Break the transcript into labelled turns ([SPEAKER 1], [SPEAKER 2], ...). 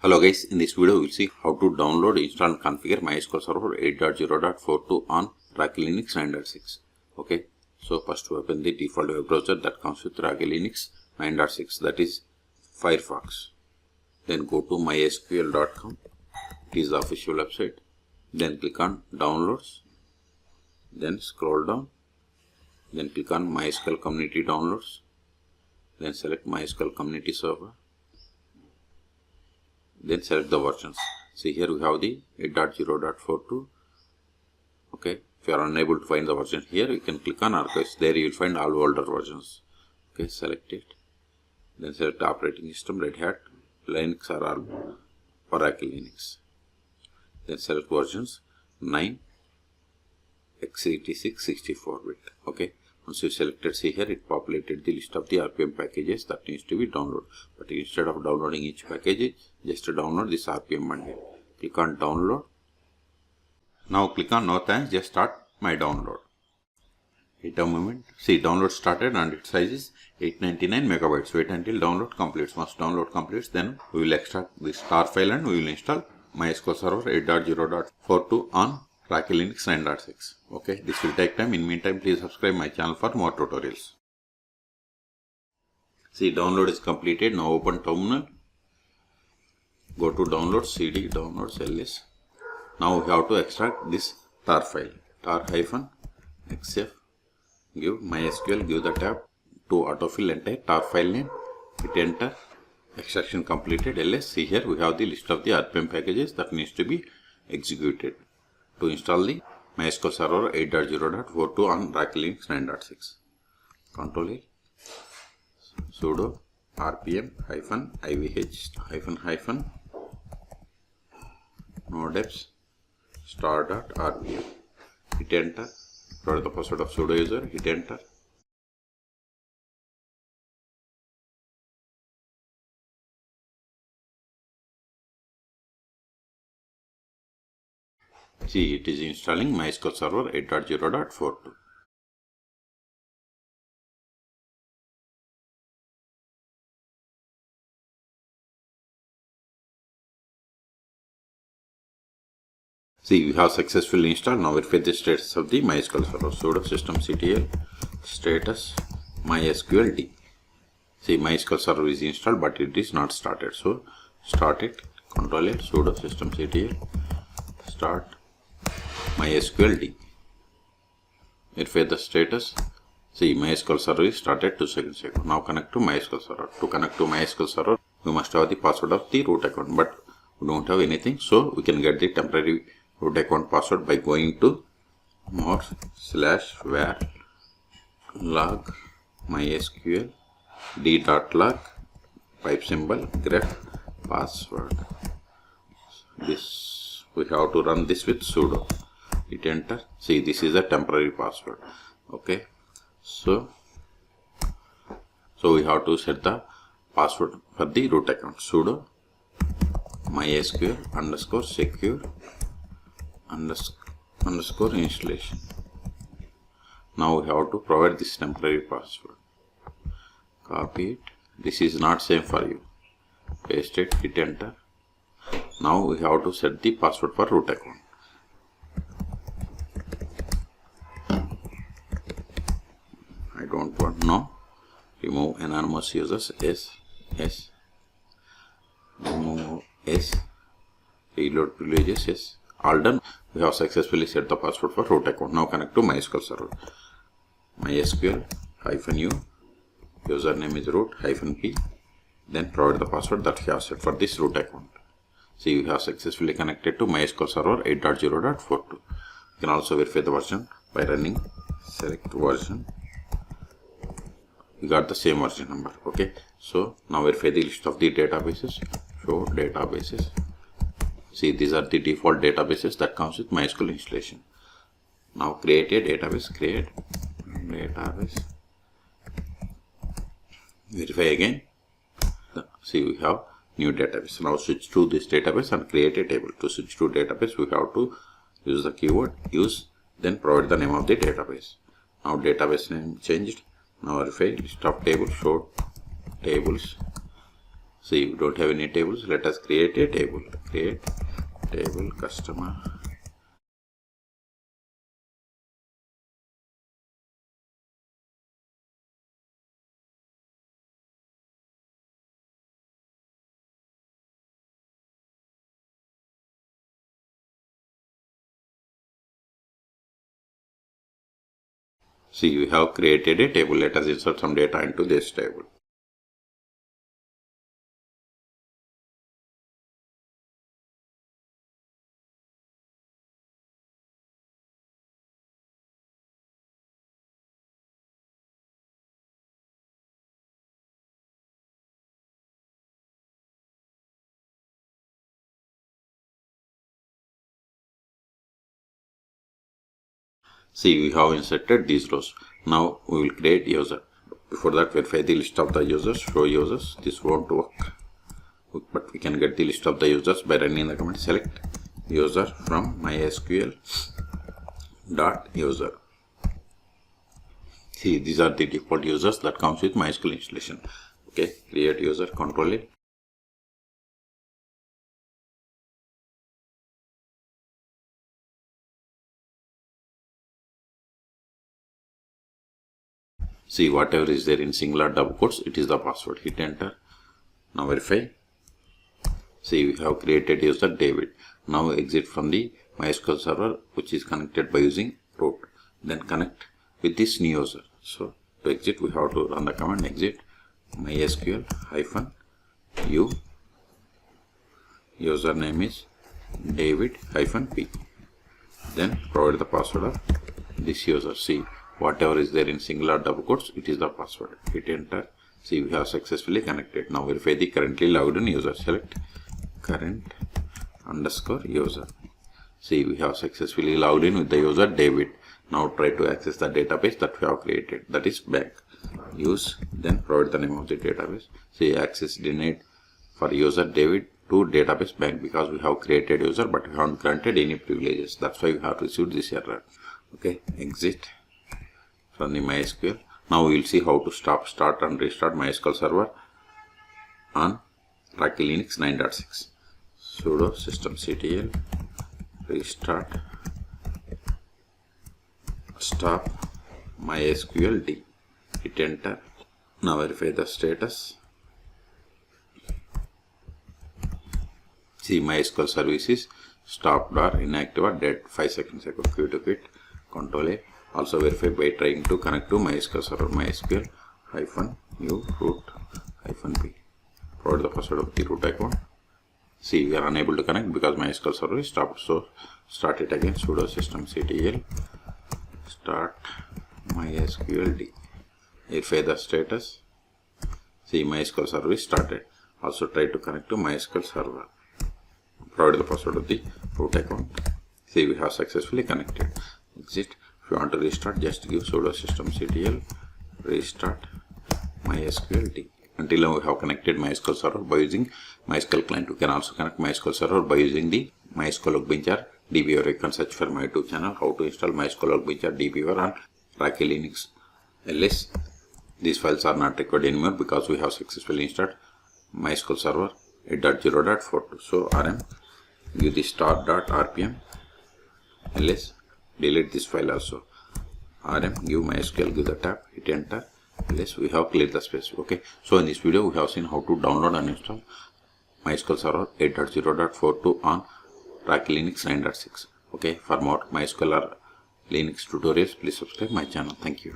[SPEAKER 1] Hello guys, in this video we will see how to download, install and configure MySQL Server 8.0.42 on Rocky Linux 9.6. Okay, so first open the default web browser that comes with Rocky Linux 9.6, that is Firefox. Then go to mysql.com, it is the official website. Then click on downloads, then scroll down, then click on MySQL community downloads, then select MySQL community server. Then select the versions. See, here we have the 8.0.42. Okay, if you are unable to find the version here, you can click on archives. There you will find all older versions. Okay, select it. Then select operating system, Red Hat, Linux or all Oracle Linux. Then select versions 9, x86, 64-bit. Okay, once you selected, see here it populated the list of the RPM packages that needs to be downloaded. But instead of downloading each package, just download this RPM bundle. Click on download. Now click on no thanks, just start my download. Wait a moment. See, download started and its size is 899 megabytes. Wait until download completes. Once download completes, then we will extract this tar file and we will install MySQL Server 8.0.42 on Rocky Linux 9.6. Okay, this will take time. In meantime, please subscribe my channel for more tutorials. See, download is completed. Now open terminal. Go to downloads, cd, downloads, ls. Now we have to extract this tar file. tar-xf. Give MySQL, give the tab to autofill entire tar file name. Hit enter. Extraction completed. ls. See here we have the list of the RPM packages that needs to be executed to install the MySQL Server 8.0.42 on Rocky Linux 9.6. Control A, sudo rpm -ivh nodeps star.rpm. Hit enter. Provide the password of sudo user. Hit enter. See, it is installing MySQL Server 8.0.42. See, we have successfully installed. Now verify the status of the MySQL Server. Sudo systemctl status MySQL D. See, MySQL Server is installed, but it is not started. So start it. Control A, sudo systemctl start MySQL D. Verify the status. See, MySQL Server is started 2 seconds ago. Now connect to MySQL Server. To connect to MySQL Server, we must have the password of the root account, but we don't have anything. So we can get the temporary root account password by going to more/var log mysql d.log pipe symbol grep password. This we have to run this with sudo. Hit enter. See, this is a temporary password. Okay, so we have to set the password for the root account. Sudo mysql _secure _ installation. Now we have to provide this temporary password. Copy it. This is not same for you. Paste it. Hit enter. Now we have to set the password for root account. I don't want no. Remove anonymous users. Yes. Remove S. Reload privileges. Yes. All done. We have successfully set the password for root account. Now connect to MySQL Server. MySQL -u. Username is root -p. Then provide the password that you have set for this root account. See, we have successfully connected to MySQL Server 8.0.42. You can also verify the version by running select version. You got the same version number. Okay, so now verify the list of the databases. Show databases. See, these are the default databases that comes with MySQL installation. Now create a database. Create database. Verify again. See, we have new database. Now switch to this database and create a table. To switch to database, we have to use the keyword use, then provide the name of the database. Now database name changed. Now verify list of tables. Show tables. See, we don't have any tables. Let us create a table. Create table customer. See, we have created a table. Let us insert some data into this table. See, we have inserted these rows. Now we will create user. Before that, verify the list of the users. Show users. This won't work, but we can get the list of the users by running the command select user from mysql.user. See, these are the default users that comes with MySQL installation. Okay, create user, control it. See, whatever is there in singular double quotes, it is the password. Hit enter. Now verify. See, we have created user David. Now exit from the MySQL server, which is connected by using root. Then connect with this new user. So to exit, we have to run the command exit mysql-u. Username is David-p. Then provide the password of this user. See, whatever is there in singular double quotes, it is the password. Hit enter. See, we have successfully connected. Now verify the currently logged in user. Select current_user. See, we have successfully logged in with the user David. Now try to access the database that we have created, that is bank. Use, then provide the name of the database. See, access denied for user David to database bank, because we have created user but we haven't granted any privileges. That's why we have received this error. Okay, exit from the MySQL. Now we will see how to start and restart MySQL server on Oracle Linux 9.6. Sudo systemctl restart stop MySQL D. Hit enter. Now verify the status. See, MySQL services stopped or inactive or dead 5 seconds ago. Q to quit. Control A. Also verify by trying to connect to MySQL server. mysql-u root-p. Provide the password of the root account. See, we are unable to connect because MySQL server is stopped. So start it again. Sudo systemctl start MySQL D. Verify the status. See, MySQL server is started. Also try to connect to MySQL server. Provide the password of the root account. See, we have successfully connected. Exit. If you want to restart, just give sudo systemctl restart MySQL D. Until now we have connected MySQL server by using MySQL client. You can also connect MySQL server by using the MySQL DBA. You can search for my YouTube channel how to install MySQL DBA on Oracle Linux LS. These files are not required anymore because we have successfully installed MySQL server 8.0.42. So rm give the start.rpm ls. Delete this file also. rm give MySQL, give the tab, hit enter. Else we have cleared the space. Okay, so in this video we have seen how to download and install MySQL server 8.0.42 on Oracle Linux 9.6. Okay, for more MySQL or Linux tutorials, please subscribe my channel. Thank you.